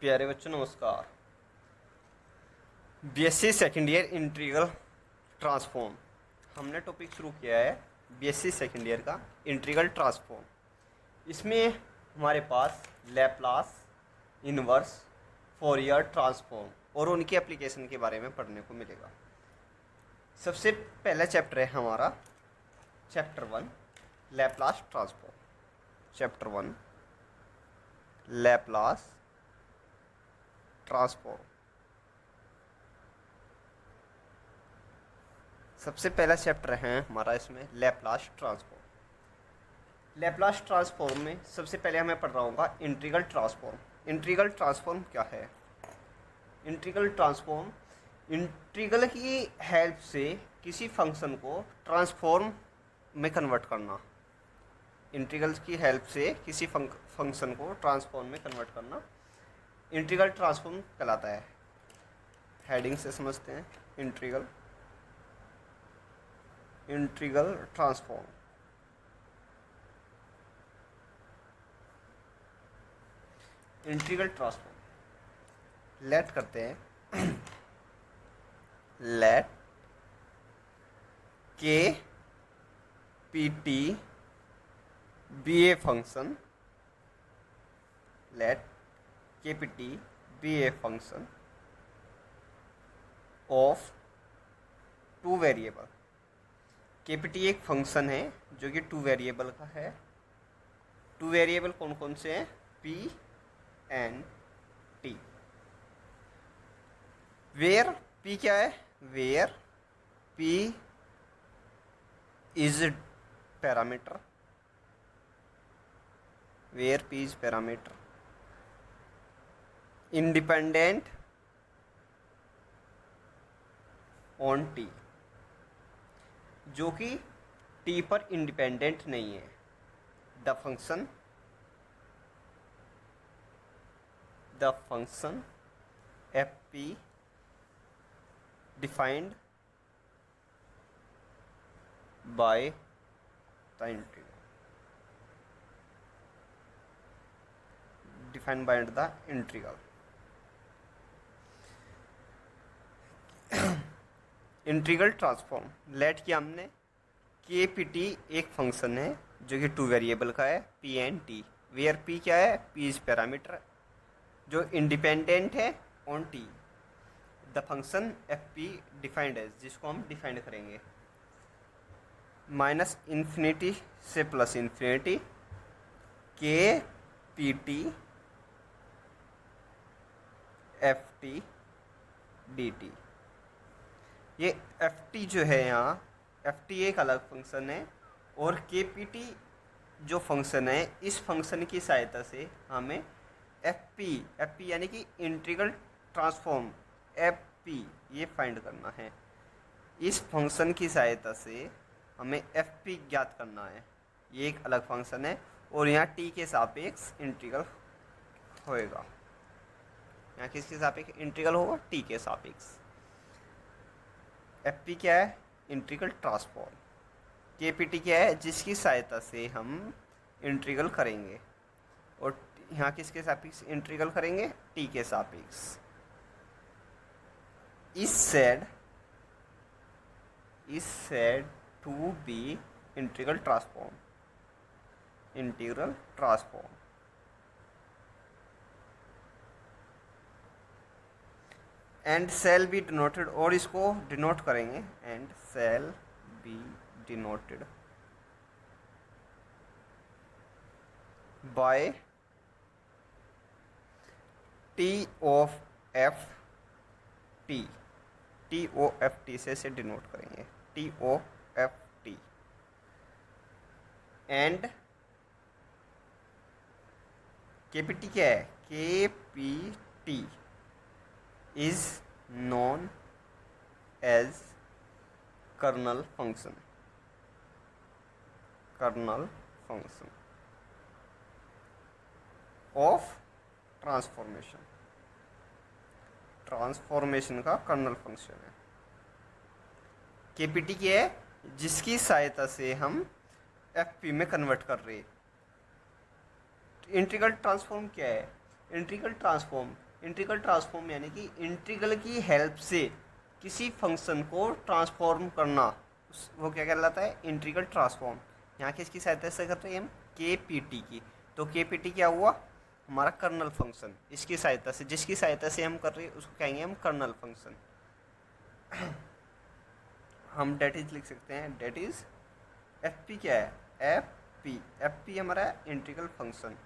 प्यारे बच्चों नमस्कार। BSc second year integral transform हमने टॉपिक शुरू किया है। बीएससी सेकेंड ईयर का इंटीग्रल ट्रांसफॉर्म। इसमें हमारे पास लैप्लास, इनवर्स, फोरियर ट्रांसफॉर्म और उनकी एप्लीकेशन के बारे में पढ़ने को मिलेगा। सबसे पहला चैप्टर है हमारा chapter 1 Laplace transform. Chapter 1 Laplace transform. सबसे पहला चैप्टर है हमारा इसमें लैप्लास ट्रांसफॉर्म। लैप्लास ट्रांसफॉर्म में सबसे पहले हमें पढ़ रहा होगा इंटीग्रल ट्रांसफॉर्म। इंटीग्रल ट्रांसफॉर्म क्या है? इंटीग्रल ट्रांसफॉर्म इंटीग्रल की हेल्प से किसी फंक्शन को ट्रांसफॉर्म में कन्वर्ट करना। इंटीग्रल की हेल्प से किसी फंक्शन को ट्रांसफॉर्म में कन्वर्ट करना इंटीग्रल ट्रांसफॉर्म कहलाता है। हेडिंग से समझते हैं integral transform. Integral transform let करते हैं let K P T be a function. Let K P T be a function of two variable. K P T एक फंक्शन है जो कि टू वेरिएबल का है। टू वेरिएबल कौन कौन से हैं? P and T. Where P क्या है? Where P is parameter. Where P is parameter independent on T, जो कि टी पर इंडिपेंडेंट नहीं है। The function F P defined by the integral. Defined by the integral. Integral transform let किया हमने। के पी टी एक फंक्शन है जो कि टू वेरिएबल का है, P and T. Where P क्या है? पी इज पैरामीटर जो इंडिपेंडेंट है on T. The function F P defined है, जिसको हम डिफाइंड करेंगे माइनस इन्फिनिटी से plus infinity K P T F T D T. ये एफ टी जो है यहाँ, एफ टी एक अलग फंक्शन है और के पी टी जो फंक्शन है, इस फंक्शन की सहायता से हमें एफ पी यानी कि इंटीग्रल ट्रांसफॉर्म एफ पी ये फाइंड करना है। इस फंक्शन की सहायता से हमें एफ पी ज्ञात करना है। ये एक अलग फंक्शन है और यहाँ टी के सापेक्ष इंटीग्रल होएगा। यहाँ किसके सापेक्ष इंटीग्रल होगा? टी के सापेक्ष। एफ पी क्या है? Integral transform. के पी टी क्या है? जिसकी सहायता से हम इंटीग्रल करेंगे और यहाँ किसके सापेक्ष इंटीग्रल करेंगे? टी के सापेक्ष। Is said to be integral transform. Integral transform and shall be denoted, और इसको डिनोट करेंगे and shall be denoted by T of F T. T O F T से डिनोट करेंगे T O F T. And K P T क्या है? K P T is known as kernel function of transformation का kernel function है। KPT क्या है? जिसकी सहायता से हम एफ पी में कन्वर्ट कर रहे हैं। इंटीग्रल ट्रांसफॉर्म क्या है? इंटीग्रल ट्रांसफॉर्म इंटीग्रल ट्रांसफॉर्म यानी कि इंटीग्रल की हेल्प से किसी फंक्शन को ट्रांसफॉर्म करना, वो क्या कहलाता है? Integral transform. यहाँ किसकी सहायता से कर रहे हैं हम? के पी टी की। तो के पी टी क्या हुआ? हमारा कर्नल फंक्शन। इसकी सहायता से, जिसकी सहायता से हम कर रहे हैं उसको कहेंगे हम कर्नल फंक्शन। हम डेट इज लिख सकते हैं, डेट इज एफ पी क्या है? एफ पी हमारा integral function.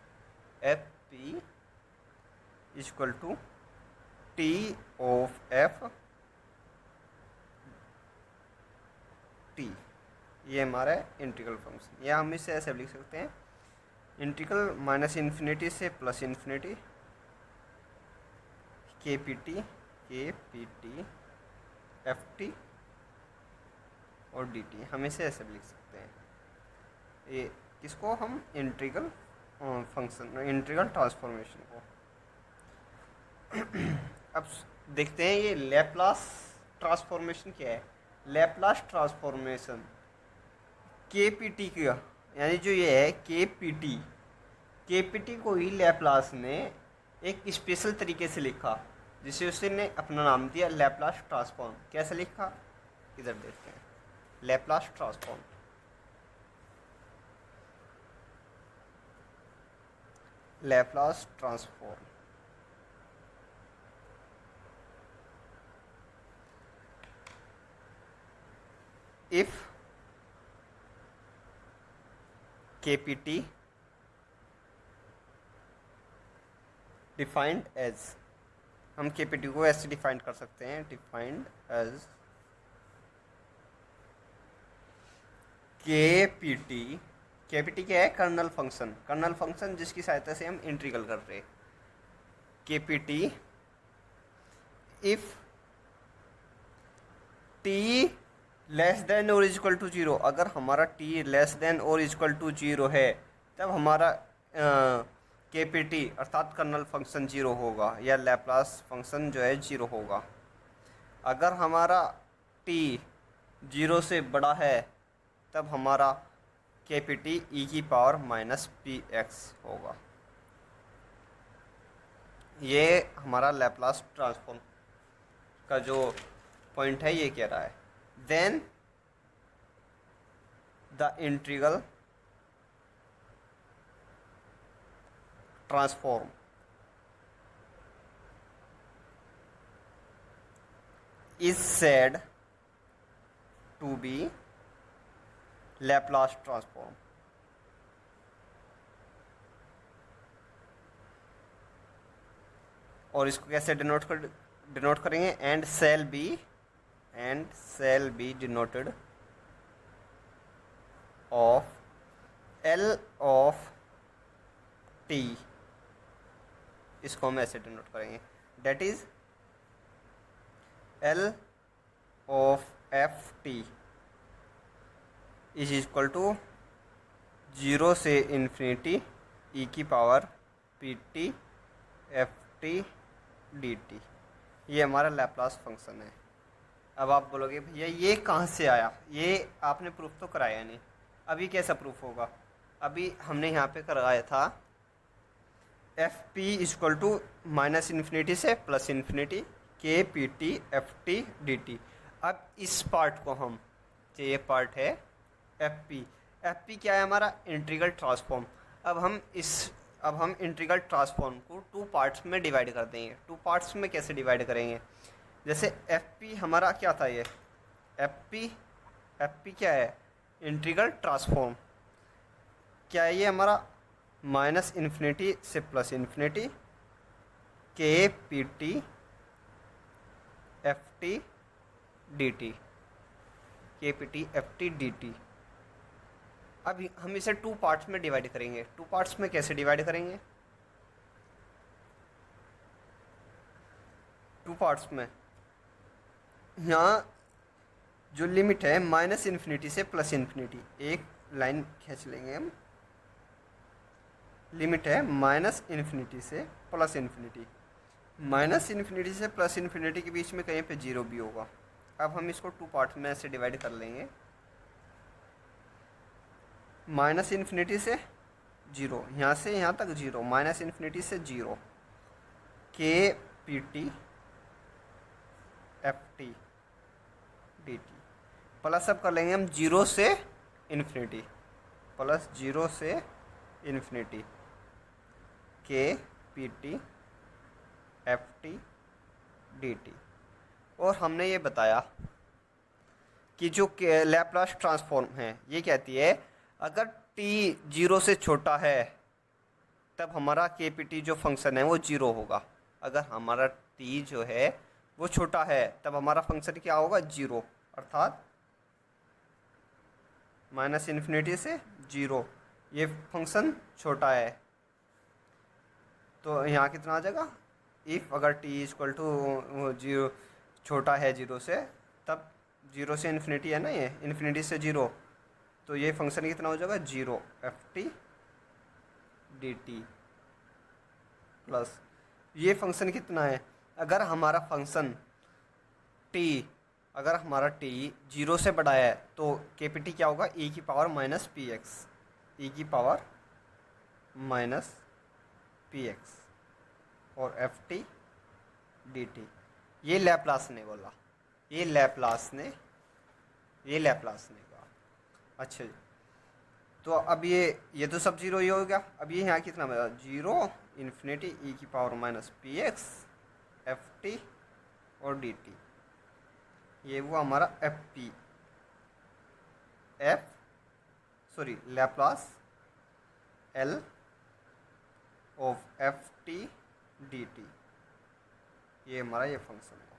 F P equal to T of F T, ये हमारा इंटीग्रल फंक्शन। या हम इसे ऐसे लिख सकते हैं, इंटीग्रल माइनस इन्फिनिटी से plus infinity K P T F T और डी टी, हम इसे ऐसे लिख सकते हैं। ये किसको? हम इंटीग्रल फंक्शन, इंटीग्रल ट्रांसफॉर्मेशन को। अब देखते हैं ये लैप्लास ट्रांसफॉर्मेशन क्या है। लैप्लास ट्रांसफॉर्मेशन के पी टी का, यानी जो ये है के पी टी को ही लैप्लास ने एक स्पेशल तरीके से लिखा, जिसे उसने अपना नाम दिया लैप्लास ट्रांसफॉर्म। कैसे लिखा? इधर देखते हैं, Laplace transform. Laplace transform if KPT defined as, हम KPT को ऐसे डिफाइन कर सकते हैं, डिफाइंड एज KPT क्या है? Kernel function. कर्नल फंक्शन जिसकी सहायता से हम इंटीग्रल कर रहे हैं। KPT if T less than और इक्वल टू जीरो, अगर हमारा T लेस देन और इक्वल टू जीरो है तब हमारा KPT अर्थात कर्नल फंक्शन जीरो होगा, या लैप्लास फंक्शन जो है जीरो होगा। अगर हमारा T जीरो से बड़ा है तब हमारा KPT e की पावर माइनस px होगा। ये हमारा लैप्लास ट्रांसफॉर्म का जो पॉइंट है ये कह रहा है। Then the integral transform is said to be Laplace transform. और इसको कैसे डिनोट करेंगे? And shall be denoted of L of T, इसको हम ऐसे डिनोट करेंगे, that is L of F T is equal to zero से इन्फिनिटी e की power P T F T D T. ये हमारा लैप्लास फंक्शन है। अब आप बोलोगे भैया ये कहाँ से आया? ये आपने प्रूफ तो कराया नहीं, अभी कैसा प्रूफ होगा? अभी हमने यहाँ पे कराया था F P equal to minus infinity से plus infinity K P T F T D T. अब इस पार्ट को हम, ये पार्ट है एफ पी क्या है? हमारा इंटीग्रल ट्रांसफॉर्म। अब हम इंटीग्रल ट्रांसफॉर्म को टू पार्ट्स में डिवाइड कर देंगे। टू पार्ट्स में कैसे डिवाइड करेंगे? जैसे एफ पी हमारा क्या था? ये एफ पी क्या है? Integral transform. क्या है ये हमारा? माइनस इन्फिनिटी से plus infinity K P T F T D T, K P T F T D T. अब हम इसे टू पार्ट्स में डिवाइड करेंगे। टू पार्ट्स में कैसे डिवाइड करेंगे? टू पार्ट्स में यहाँ जो लिमिट है माइनस इन्फिनिटी से प्लस इन्फिनिटी, एक लाइन खींच लेंगे हम। लिमिट है माइनस इन्फिनिटी से प्लस इन्फिनिटी। माइनस इन्फिनिटी से प्लस इन्फिनिटी के बीच में कहीं पे जीरो भी होगा। अब हम इसको टू पार्ट में ऐसे डिवाइड कर लेंगे। माइनस इन्फिनिटी से जीरो, यहाँ से यहाँ तक जीरो, माइनस इन्फिनिटी से जीरो, के P T F T D T plus अब कर लेंगे हम जीरो से इन्फिनिटी, प्लस जीरो से infinity K P T F T D T. और हमने ये बताया कि जो लैप्लास ट्रांसफॉर्म है ये कहती है अगर t जीरो से छोटा है तब हमारा के पी टी जो फंक्शन है वो जीरो होगा। अगर हमारा t जो है वो छोटा है तब हमारा फंक्शन क्या होगा, जीरो, अर्थात माइनस इन्फिनिटी से जीरो। ये फंक्शन छोटा है तो यहाँ कितना आ जाएगा, इफ़ अगर t इक्वल टू जीरो छोटा है जीरो से, तब जीरो से इन्फिनिटी है ना, ये इन्फिनिटी से जीरो, तो ये फंक्शन कितना हो जाएगा, zero F T D T. Plus ये फंक्शन कितना है, अगर हमारा फंक्शन t अगर हमारा t जीरो से बड़ा है तो के पी टी क्या होगा, e की पावर माइनस पी एक्स, ई की पावर माइनस पी एक्स, और एफ टी डी टी। ये लैप्लास ने बोला, ये लैप्लास ने कहा। अच्छा जी, तो अब ये तो सब जीरो ही हो गया। अब ये यहाँ कितना बचा, जीरो इन्फिनिटी ई की power minus P x F T और डी टी। ये वो हमारा Laplace L of F T D T, ये हमारा ये फंक्शन है।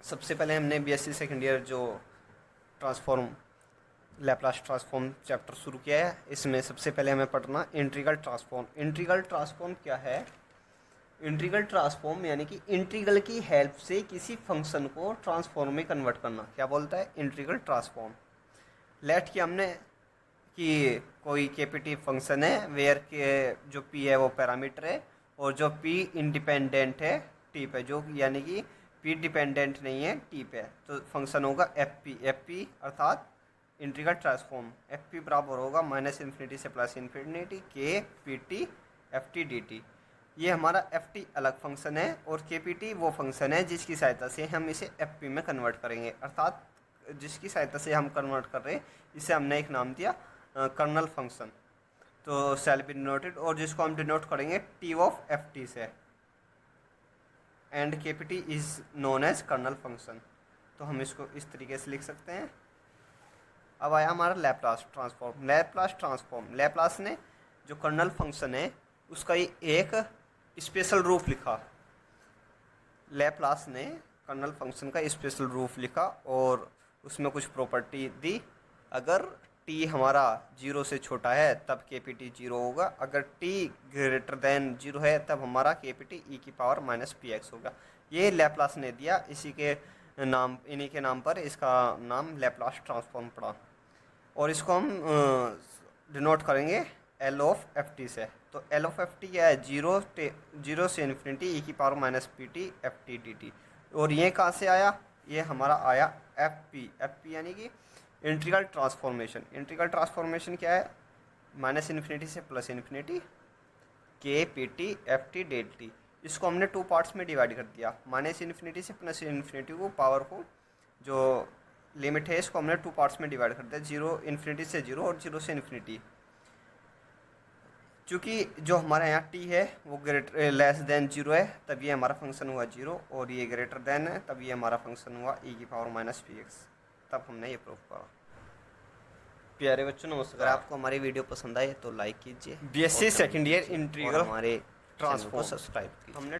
सबसे पहले हमने बीएससी सेकेंड ईयर जो लैप्लास ट्रांसफॉर्म चैप्टर शुरू किया है, इसमें सबसे पहले हमें पढ़ना इंटीग्रल ट्रांसफॉर्म। इंटीग्रल ट्रांसफॉर्म क्या है, इंटीग्रल ट्रांसफॉर्म यानी कि इंटीग्रल की हेल्प से किसी फंक्शन को ट्रांसफॉर्म में कन्वर्ट करना, क्या बोलता है, इंटीग्रल ट्रांसफॉर्म। लेट कि हमने कि कोई के फंक्शन है वेयर के जो पी है वो पैरामीटर है और जो पी इंडिपेंडेंट है टी पे, जो यानी कि पी डिपेंडेंट नहीं है टी पे, तो फंक्शन होगा एफ पी अर्थात इंटीग्रल ट्रांसफॉर्म। एफ पी बराबर होगा माइनस इन्फिनिटी से plus infinity K P T F T D T. ये हमारा एफ टी अलग फंक्शन है और के पी टी वो फंक्शन है जिसकी सहायता से हम इसे एफ पी में कन्वर्ट करेंगे, अर्थात जिसकी सहायता से हम कन्वर्ट कर रहे हैं इसे हमने एक नाम दिया कर्नल फंक्शन, तो शैल बी डिनोटेड, और जिसको हम डिनोट करेंगे टी ऑफ एफ टी से, and K P T is known as kernel function. तो हम इसको इस तरीके से लिख सकते हैं। अब आया हमारा लैप्लास ट्रांसफॉर्म। लैप्लास ने जो कर्नल फंक्शन है उसका एक स्पेशल रूप लिखा, लैप्लास ने कर्नल फंक्शन का स्पेशल रूप लिखा और उसमें कुछ प्रॉपर्टी दी। अगर t हमारा जीरो से छोटा है तब के पी टी जीरो होगा, अगर t ग्रेटर देन जीरो है तब हमारा के पी टी ई की पावर माइनस पी एक्स होगा। ये लैप्लास ने दिया, इन्हीं के नाम पर इसका नाम लैप्लास ट्रांसफॉर्म पड़ा, और इसको हम डिनोट करेंगे एल ऑफ एफ टी से। तो एल ऑफ एफ टी क्या है, जीरो से इन्फिनिटी ई की power minus P T F T D T. और ये कहाँ से आया, ये हमारा आया एफ पी यानी कि इंटीग्रल ट्रांसफॉर्मेशन। इंटीग्रल ट्रांसफॉर्मेशन क्या है, माइनस इन्फिनिटी से plus infinity K P T F T D T. इसको हमने टू पार्ट्स में डिवाइड कर दिया, माइनस इन्फिनिटी से प्लस इन्फिनिटी को पावर को जो लिमिट है इसको हमने टू पार्ट्स में डिवाइड कर दिया, जीरो इन्फिनिटी से जीरो और जीरो से इन्फिनिटी। चूँकि जो हमारे यहाँ t है वो लेस देन जीरो है तब ये हमारा फंक्शन हुआ जीरो, और ये ग्रेटर देन है तब ये हमारा फंक्शन हुआ e की पावर माइनस पी एक्स। तब हमने ये प्रूफ करा। प्यारे बच्चों नमस्कार, अगर आपको हमारी वीडियो पसंद आए तो लाइक कीजिए, बीएससी सेकेंड ईयर इंटीग्रल हमारे ट्रांसफॉर्म को सब्सक्राइब कीजिए। हमने